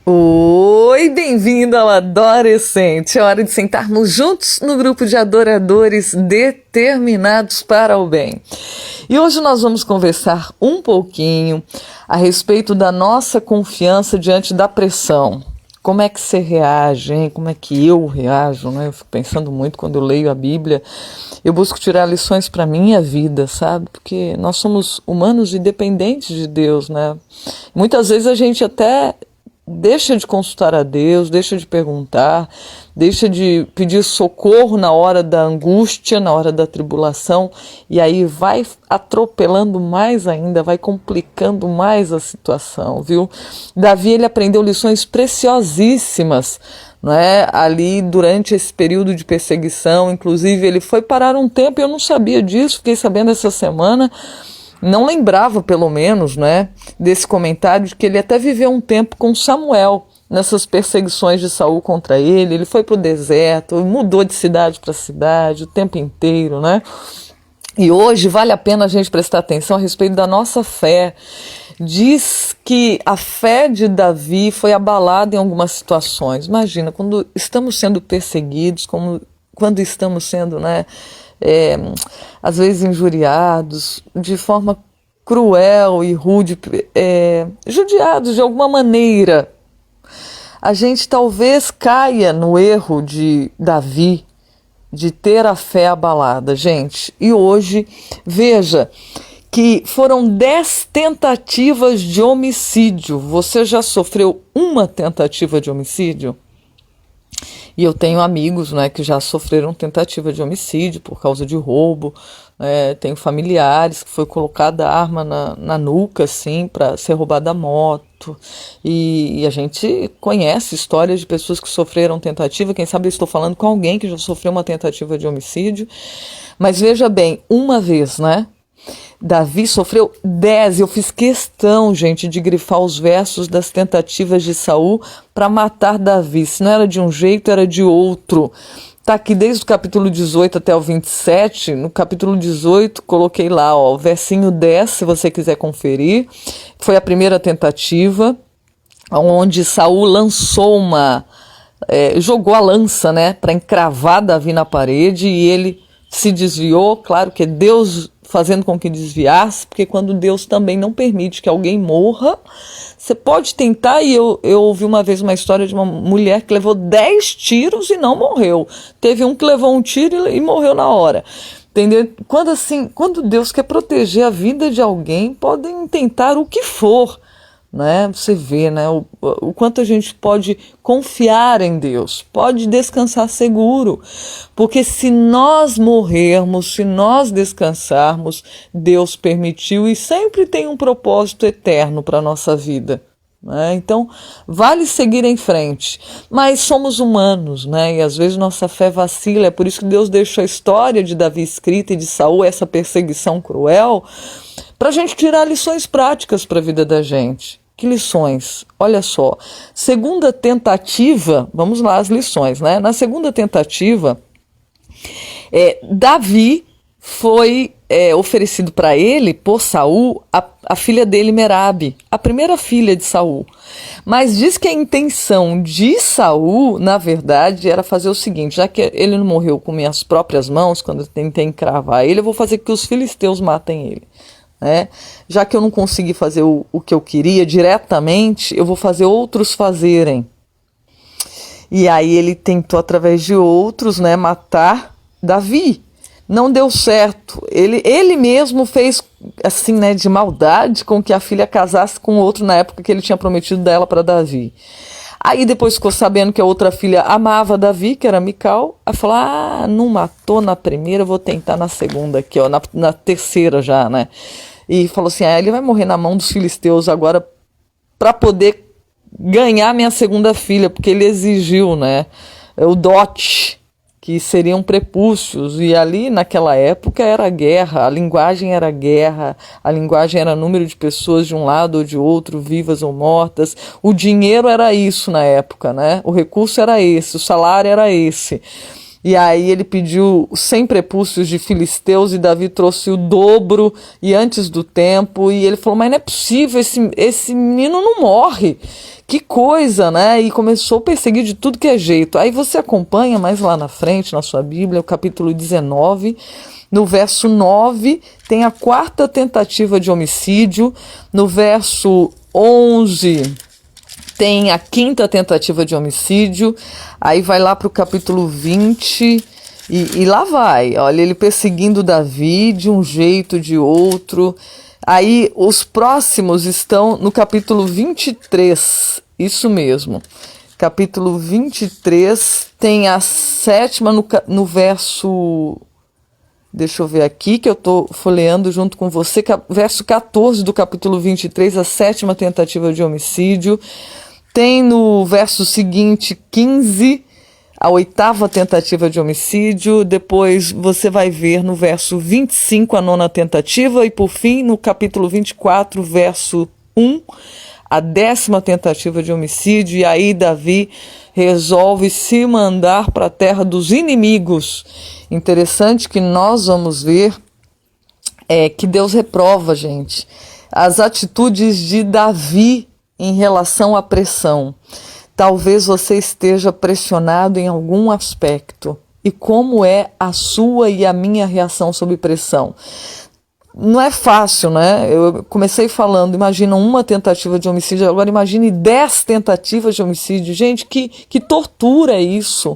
Oi, bem-vindo ao Adolescente. É hora de sentarmos juntos no grupo de adoradores determinados para o bem. E hoje nós vamos conversar um pouquinho a respeito da nossa confiança diante da pressão. Como é que você reage, hein? Como é que eu reajo, né? Eu fico pensando muito quando eu leio a Bíblia. Eu busco tirar lições para a minha vida, sabe? Porque nós somos humanos e dependentes de Deus, né? Muitas vezes a gente até deixa de consultar a Deus, deixa de perguntar, deixa de pedir socorro na hora da angústia, na hora da tribulação, e aí vai atropelando mais ainda, vai complicando mais a situação, viu? Davi, ele aprendeu lições preciosíssimas, não é? Ali durante esse período de perseguição. Inclusive ele foi parar um tempo, e eu não sabia disso, fiquei sabendo essa semana. Não lembrava, pelo menos, né, desse comentário de que ele até viveu um tempo com Samuel nessas perseguições de Saul contra ele. Ele foi para o deserto, mudou de cidade para cidade o tempo inteiro, né? E hoje vale a pena a gente prestar atenção a respeito da nossa fé. Diz que a fé de Davi foi abalada em algumas situações. Imagina, quando estamos sendo perseguidos, quando estamos sendo, né, às vezes injuriados, de forma cruel e rude, judiados de alguma maneira, a gente talvez caia no erro de Davi, de ter a fé abalada, gente. E hoje, veja que foram 10 tentativas de homicídio. Você já sofreu uma tentativa de homicídio? E eu tenho amigos, né, que já sofreram tentativa de homicídio por causa de roubo. Tenho familiares que foi colocada arma na nuca, assim, para ser roubada a moto. E a gente conhece histórias de pessoas que sofreram tentativa. Quem sabe eu estou falando com alguém que já sofreu uma tentativa de homicídio. Mas veja bem, uma vez, né? Davi sofreu 10, eu fiz questão, gente, de grifar os versos das tentativas de Saul para matar Davi. Se não era de um jeito, era de outro. Está aqui desde o capítulo 18 até o 27. No capítulo 18, coloquei lá, ó, o versinho 10, se você quiser conferir. Foi a primeira tentativa, onde Saul lançou jogou a lança, né, para encravar Davi na parede, e ele se desviou. Claro que é Deus fazendo com que desviasse, porque quando Deus também não permite que alguém morra, você pode tentar. E eu ouvi uma vez uma história de uma mulher que levou 10 tiros e não morreu. Teve um que levou um tiro e morreu na hora. Entendeu? Quando Deus quer proteger a vida de alguém, podem tentar o que for, né? Você vê, né, o quanto a gente pode confiar em Deus, pode descansar seguro, porque se nós morrermos, se nós descansarmos, Deus permitiu e sempre tem um propósito eterno para a nossa vida, né? Então vale seguir em frente, mas somos humanos, né? E às vezes nossa fé vacila. É por isso que Deus deixou a história de Davi escrita e de Saul, essa perseguição cruel, para a gente tirar lições práticas para a vida da gente. Que lições? Olha só, segunda tentativa, vamos lá as lições, né? Na segunda tentativa, Davi foi oferecido para ele, por Saul, a filha dele, Merabe, a primeira filha de Saul. Mas diz que a intenção de Saul, na verdade, era fazer o seguinte: já que ele não morreu com minhas próprias mãos, quando eu tentei encravar ele, eu vou fazer que os filisteus matem ele. Já que eu não consegui fazer o que eu queria diretamente, eu vou fazer outros fazerem. E aí ele tentou, através de outros, né, matar Davi. Não deu certo. Ele mesmo fez, assim, né, de maldade, com que a filha casasse com outro na época que ele tinha prometido dela para Davi. Aí depois ficou sabendo que a outra filha amava Davi, que era Mical. Aí falou: não matou na primeira, vou tentar na segunda aqui, ó, na terceira já, né? E falou assim: ele vai morrer na mão dos filisteus agora para poder ganhar minha segunda filha, porque ele exigiu, né, o dote, que seriam prepúcios. E ali naquela época era guerra, a linguagem era guerra, a linguagem era número de pessoas de um lado ou de outro, vivas ou mortas. O dinheiro era isso na época, né? O recurso era esse, o salário era esse. E aí ele pediu 100 prepúcios de filisteus e Davi trouxe o dobro e antes do tempo. E ele falou, mas não é possível, esse menino não morre. Que coisa, né? E começou a perseguir de tudo que é jeito. Aí você acompanha mais lá na frente, na sua Bíblia, o capítulo 19, no verso 9, tem a 4ª tentativa de homicídio. No verso 11... tem a 5ª tentativa de homicídio, aí vai lá para o capítulo 20 e lá vai, olha, ele perseguindo Davi de um jeito, de outro. Aí os próximos estão no capítulo 23, isso mesmo, capítulo 23, tem a 7ª no verso... Deixa eu ver aqui, que eu estou folheando junto com você, verso 14 do capítulo 23, a 7ª tentativa de homicídio. Tem no verso seguinte, 15, a 8ª tentativa de homicídio. Depois você vai ver no verso 25, a 9ª tentativa. E por fim, no capítulo 24, verso 1, a 10ª tentativa de homicídio. E aí Davi resolve se mandar para a terra dos inimigos. Interessante que nós vamos ver que Deus reprova, gente, as atitudes de Davi em relação à pressão. Talvez você esteja pressionado em algum aspecto. E como é a sua e a minha reação sob pressão? Não é fácil, né? Eu comecei falando, imagina uma tentativa de homicídio, agora imagine 10 tentativas de homicídio. Gente, que tortura é isso?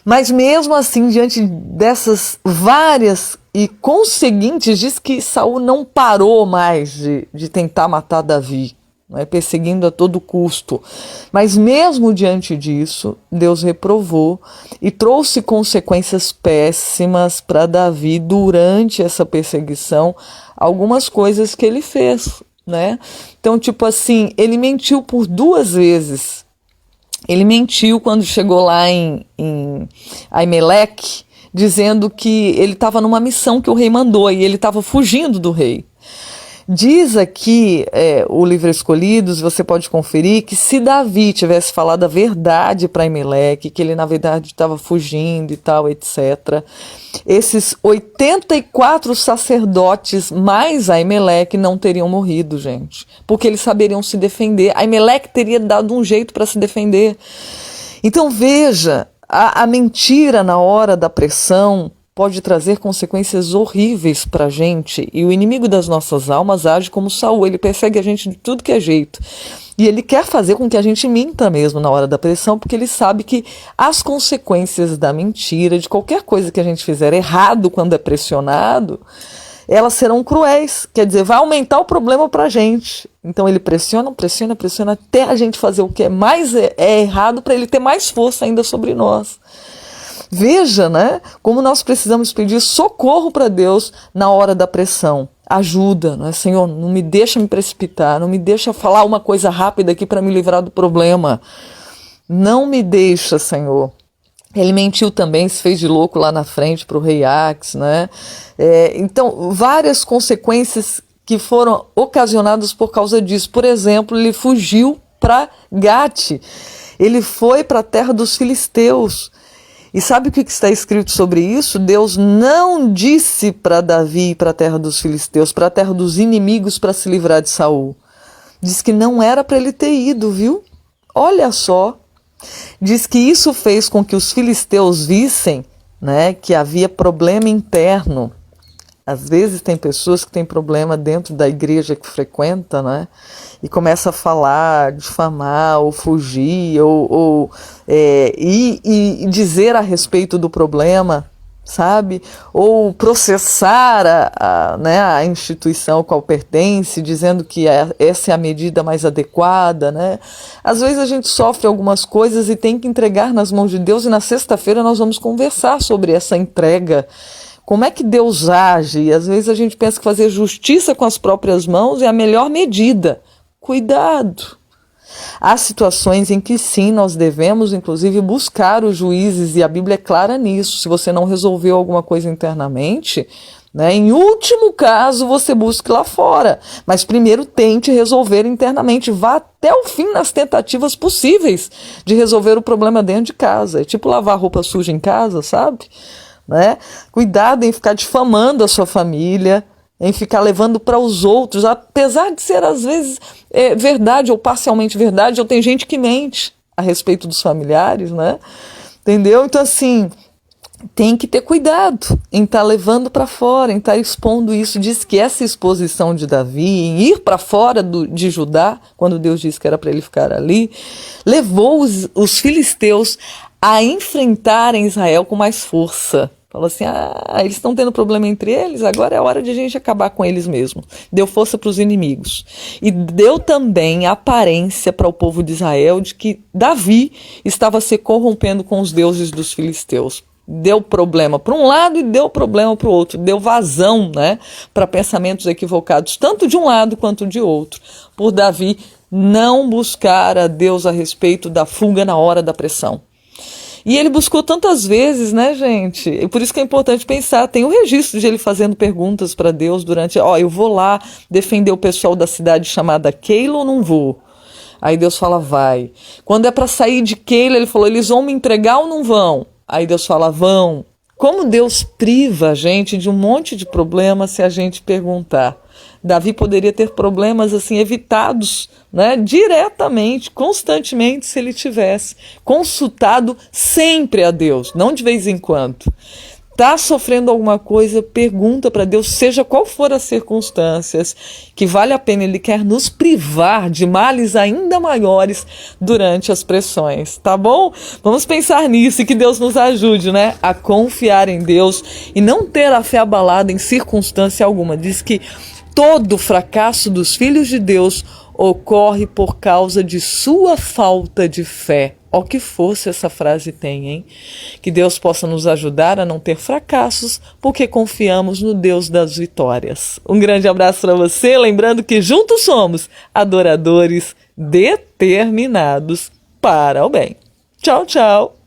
Mas mesmo assim, diante dessas várias e conseguintes, diz que Saul não parou mais de tentar matar Davi, né, perseguindo a todo custo. Mas mesmo diante disso, Deus reprovou e trouxe consequências péssimas para Davi durante essa perseguição, algumas coisas que ele fez, né? Então, tipo assim, ele mentiu por 2 vezes. Ele mentiu quando chegou lá em Aimeleque, dizendo que ele estava numa missão que o rei mandou e ele estava fugindo do rei. Diz aqui o livro Escolhidos, você pode conferir, que se Davi tivesse falado a verdade para Aimeleque, que ele na verdade estava fugindo e tal, etc., esses 84 sacerdotes mais Aimeleque não teriam morrido, gente, porque eles saberiam se defender. Aimeleque teria dado um jeito para se defender. Então veja, a mentira na hora da pressão pode trazer consequências horríveis para a gente, e o inimigo das nossas almas age como Saul, ele persegue a gente de tudo que é jeito, e ele quer fazer com que a gente minta mesmo na hora da pressão, porque ele sabe que as consequências da mentira, de qualquer coisa que a gente fizer errado quando é pressionado, elas serão cruéis, quer dizer, vai aumentar o problema para a gente. Então ele pressiona até a gente fazer o que é mais errado, para ele ter mais força ainda sobre nós. Veja, né, como nós precisamos pedir socorro para Deus na hora da pressão. Ajuda, né? Senhor, não me deixa me precipitar, não me deixa falar uma coisa rápida aqui para me livrar do problema. Não me deixa, Senhor. Ele mentiu também, se fez de louco lá na frente para o rei Ax, né? Então, várias consequências que foram ocasionadas por causa disso. Por exemplo, ele fugiu para Gate, ele foi para a terra dos filisteus. E sabe o que está escrito sobre isso? Deus não disse para Davi ir para a terra dos filisteus, para a terra dos inimigos, para se livrar de Saul. Diz que não era para ele ter ido, viu? Olha só. Diz que isso fez com que os filisteus vissem, né, que havia problema interno. Às vezes tem pessoas que têm problema dentro da igreja que frequenta, né? E começa a falar, difamar, ou fugir, e dizer a respeito do problema, sabe? Ou processar a instituição ao qual pertence, dizendo que essa é a medida mais adequada, né? Às vezes a gente sofre algumas coisas e tem que entregar nas mãos de Deus, e na sexta-feira nós vamos conversar sobre essa entrega. Como é que Deus age? E às vezes a gente pensa que fazer justiça com as próprias mãos é a melhor medida. Cuidado! Há situações em que sim, nós devemos inclusive buscar os juízes, e a Bíblia é clara nisso. Se você não resolveu alguma coisa internamente, né? Em último caso, você busque lá fora, mas primeiro tente resolver internamente, vá até o fim nas tentativas possíveis de resolver o problema dentro de casa. É tipo lavar roupa suja em casa, sabe? Né? Cuidado em ficar difamando a sua família, em ficar levando para os outros, apesar de ser às vezes verdade ou parcialmente verdade, ou tem gente que mente a respeito dos familiares, né? Entendeu? Então assim, tem que ter cuidado em estar levando para fora, em estar expondo isso. Diz que essa exposição de Davi, em ir para fora de Judá, quando Deus disse que era para ele ficar ali, levou os filisteus a enfrentarem Israel com mais força. Falou assim, eles estão tendo problema entre eles, agora é hora de a gente acabar com eles mesmo. Deu força para os inimigos. E deu também aparência para o povo de Israel de que Davi estava se corrompendo com os deuses dos filisteus. Deu problema para um lado e deu problema para o outro, deu vazão, né, para pensamentos equivocados, tanto de um lado quanto de outro, por Davi não buscar a Deus a respeito da fuga na hora da pressão. E ele buscou tantas vezes, né, gente? E por isso que é importante pensar. Tem o registro de ele fazendo perguntas para Deus durante... eu vou lá defender o pessoal da cidade chamada Keila ou não vou? Aí Deus fala, vai. Quando é para sair de Keila, ele falou, eles vão me entregar ou não vão? Aí Deus fala, vão. Como Deus priva a gente de um monte de problemas se a gente perguntar. Davi poderia ter problemas assim evitados, né, diretamente, constantemente, se ele tivesse consultado sempre a Deus, não de vez em quando. Está sofrendo alguma coisa, pergunta para Deus, seja qual for as circunstâncias, que vale a pena, Ele quer nos privar de males ainda maiores durante as pressões, tá bom? Vamos pensar nisso e que Deus nos ajude, né, a confiar em Deus e não ter a fé abalada em circunstância alguma. Diz que todo fracasso dos filhos de Deus ocorre por causa de sua falta de fé. Ó, que força essa frase tem, hein? Que Deus possa nos ajudar a não ter fracassos, porque confiamos no Deus das vitórias. Um grande abraço para você, lembrando que juntos somos adoradores determinados para o bem. Tchau, tchau!